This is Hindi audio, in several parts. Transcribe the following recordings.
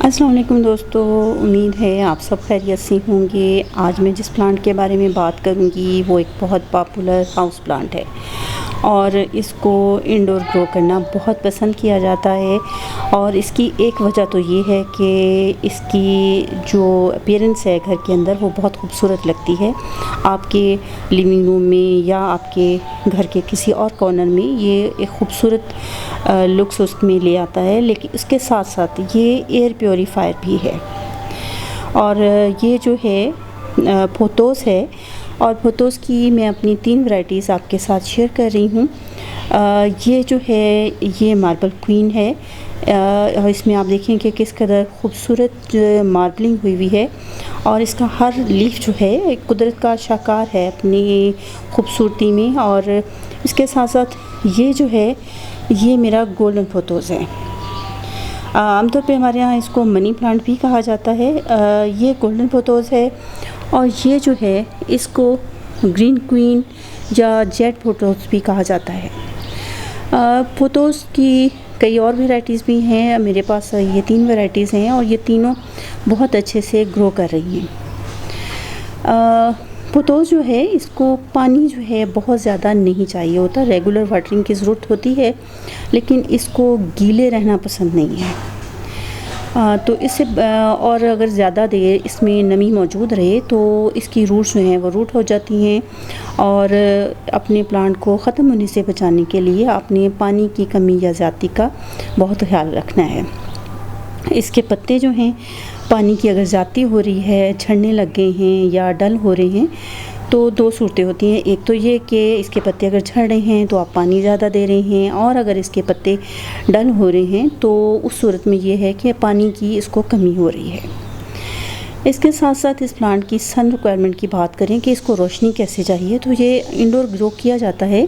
अस्सलाम वालेकुम दोस्तों, उम्मीद है आप सब खैरियत से होंगे। आज मैं जिस प्लांट के बारे में बात करूंगी वो एक बहुत पॉपुलर हाउस प्लांट है और इसको इंडोर ग्रो करना बहुत पसंद किया जाता है। और इसकी एक वजह तो ये है कि इसकी जो अपीयरेंस है घर के अंदर वो बहुत खूबसूरत लगती है। आपके लिविंग रूम में या आपके घर के किसी और कॉर्नर में ये एक खूबसूरत लुक्स उसमें ले आता है। लेकिन इसके साथ साथ ये एयर प्योरीफायर भी है। और ये जो है पोथोस है और पोथोस की मैं अपनी 3 वैरायटीज़ आपके साथ शेयर कर रही हूँ। ये जो है ये मार्बल क्वीन है। इसमें आप देखें कि किस कदर खूबसूरत मार्बलिंग हुई है और इसका हर लीफ जो है एक कुदरत का शाहकार है अपनी खूबसूरती में। और इसके साथ साथ ये जो है ये मेरा गोल्डन पोथोस है। आमतौर पे हमारे यहाँ इसको मनी प्लांट भी कहा जाता है। ये गोल्डन पोथोस है और ये जो है इसको ग्रीन क्वीन या जेट पोथोस भी कहा जाता है। पोथोस की कई और वैरायटीज़ भी हैं। मेरे पास ये 3 वैरायटीज़ हैं और ये तीनों बहुत अच्छे से ग्रो कर रही हैं। पोथोस जो है इसको पानी जो है बहुत ज़्यादा नहीं चाहिए होता, रेगुलर वाटरिंग की ज़रूरत होती है, लेकिन इसको गीले रहना पसंद नहीं है। तो इससे और अगर ज़्यादा देर इसमें नमी मौजूद रहे तो इसकी रूट्स जो हैं वो रूट हो जाती हैं। और अपने प्लांट को ख़त्म होने से बचाने के लिए आपने पानी की कमी या ज़्यादती का बहुत ख्याल रखना है। इसके पत्ते जो हैं पानी की अगर ज़्यादती हो रही है, झड़ने लग गए हैं या डल हो रहे हैं तो 2 सूरतें होती हैं। एक तो ये कि इसके पत्ते अगर झड़ रहे हैं तो आप पानी ज़्यादा दे रहे हैं, और अगर इसके पत्ते डल हो रहे हैं तो उस सूरत में ये है कि पानी की इसको कमी हो रही है। इसके साथ साथ इस प्लांट की सन रिक्वायरमेंट की बात करें कि इसको रोशनी कैसे चाहिए, तो ये इंडोर ग्रो किया जाता है।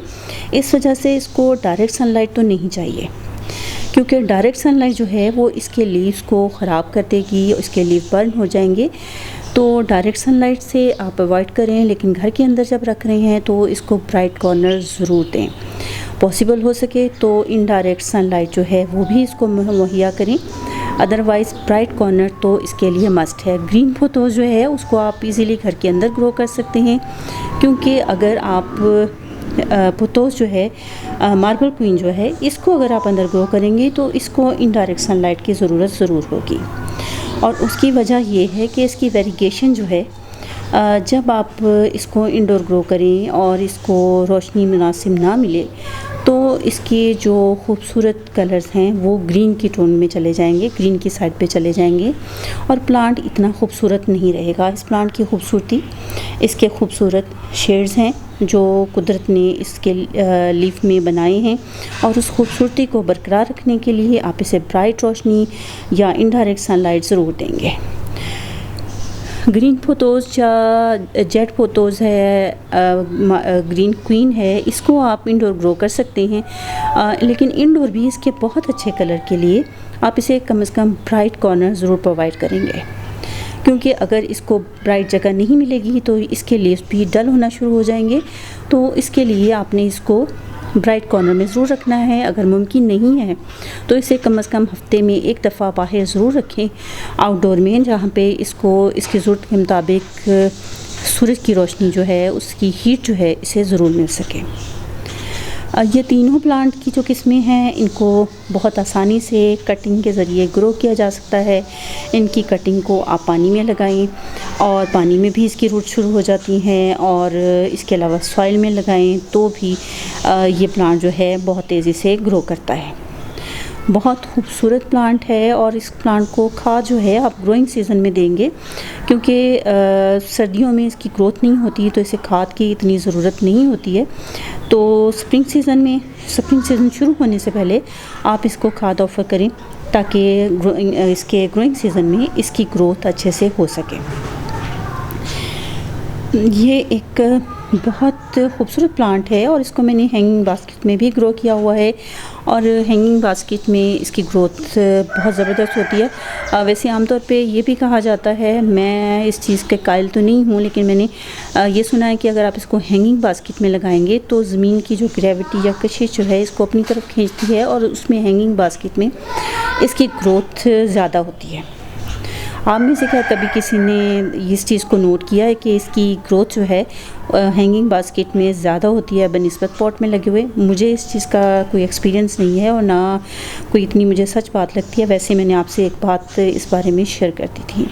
इस वजह से इसको डायरेक्ट सनलाइट तो नहीं चाहिए, क्योंकि डायरेक्ट सनलाइट जो है वो इसके लीव्स को ख़राब कर देगी, इसके लीव बर्न हो जाएंगे। तो डायरेक्ट सनलाइट से आप अवॉइड करें, लेकिन घर के अंदर जब रख रहे हैं तो इसको ब्राइट कॉर्नर ज़रूर दें। पॉसिबल हो सके तो इनडायरेक्ट सनलाइट जो है वो भी इसको मुहैया करें, अदरवाइज़ ब्राइट कॉर्नर तो इसके लिए मस्ट है। ग्रीन पोथोस जो है उसको आप इजीली घर के अंदर ग्रो कर सकते हैं, क्योंकि अगर आप पोथोस जो है मार्बल क्वीन जो है इसको अगर आप अंदर ग्रो करेंगे तो इसको इनडायरेक्ट सनलाइट की ज़रूरत ज़रूर होगी। और उसकी वजह ये है कि इसकी वेरिगेशन जो है जब आप इसको इंडोर ग्रो करें और इसको रोशनी मुनासिब ना मिले तो इसके जो खूबसूरत कलर्स हैं वो ग्रीन की टोन में चले जाएंगे, ग्रीन की साइड पे चले जाएंगे और प्लांट इतना खूबसूरत नहीं रहेगा। इस प्लांट की खूबसूरती इसके खूबसूरत शेड्स हैं जो कुदरत ने इसके लीफ में बनाए हैं, और उस खूबसूरती को बरकरार रखने के लिए आप इसे ब्राइट रोशनी या इनडायरेक्ट सनलाइट ज़रूर देंगे। ग्रीन पोथोस या जेट पोथोस है, ग्रीन क्वीन है, इसको आप इंडोर ग्रो कर सकते हैं। लेकिन इंडोर भी इसके बहुत अच्छे कलर के लिए आप इसे कम से कम ब्राइट कॉर्नर ज़रूर प्रोवाइड करेंगे, क्योंकि अगर इसको ब्राइट जगह नहीं मिलेगी तो इसके लीव्स भी डल होना शुरू हो जाएंगे। तो इसके लिए आपने इसको ब्राइट कॉर्नर में ज़रूर रखना है। अगर मुमकिन नहीं है तो इसे कम से कम हफ्ते में 1 दफ़ा बाहर ज़रूर रखें आउटडोर में, जहाँ पे इसको इसकी ज़रूरत के मुताबिक सूरज की रोशनी जो है उसकी हीट जो है इसे ज़रूर मिल सके। ये तीनों प्लांट की जो किस्में हैं इनको बहुत आसानी से कटिंग के ज़रिए ग्रो किया जा सकता है। इनकी कटिंग को आप पानी में लगाएं और पानी में भी इसकी रूट शुरू हो जाती हैं, और इसके अलावा सॉइल में लगाएं तो भी ये प्लांट जो है बहुत तेज़ी से ग्रो करता है। बहुत खूबसूरत प्लांट है और इस प्लांट को खाद जो है आप ग्रोइंग सीज़न में देंगे, क्योंकि सर्दियों में इसकी ग्रोथ नहीं होती तो इसे खाद की इतनी ज़रूरत नहीं होती है। तो स्प्रिंग सीज़न शुरू होने से पहले आप इसको खाद ऑफ़र करें ताकि इसके ग्रोइंग सीज़न में इसकी ग्रोथ अच्छे से हो सके। ये एक बहुत खूबसूरत प्लांट है और इसको मैंने हैंगिंग बास्केट में भी ग्रो किया हुआ है, और हैंगिंग बास्केट में इसकी ग्रोथ बहुत ज़बरदस्त होती है। वैसे आमतौर पे ये भी कहा जाता है, मैं इस चीज़ के कायल तो नहीं हूँ, लेकिन मैंने ये सुना है कि अगर आप इसको हैंगिंग बास्केट में लगाएंगे तो ज़मीन की जो ग्रेविटी या कशिश जो है इसको अपनी तरफ खींचती है और उसमें हैंगिंग बास्केट में इसकी ग्रोथ ज़्यादा होती है। आप में से क्या कभी किसी ने इस चीज़ को नोट किया है कि इसकी ग्रोथ जो है हैंगिंग बास्केट में ज़्यादा होती है बनिस्बत पॉट में लगे हुए? मुझे इस चीज़ का कोई एक्सपीरियंस नहीं है और ना कोई इतनी मुझे सच बात लगती है। वैसे मैंने आपसे एक बात इस बारे में शेयर कर दी थी।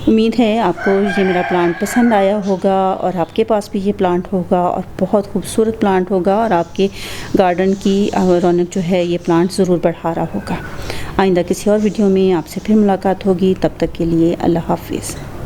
उम्मीद है आपको ये मेरा प्लांट पसंद आया होगा और आपके पास भी ये प्लांट होगा और बहुत खूबसूरत प्लांट होगा और आपके गार्डन की रौनक जो है ये प्लांट ज़रूर बढ़ा रहा होगा। आइंदा किसी और वीडियो में आपसे फिर मुलाकात होगी। तब तक के लिए अल्लाह हाफ़िज़।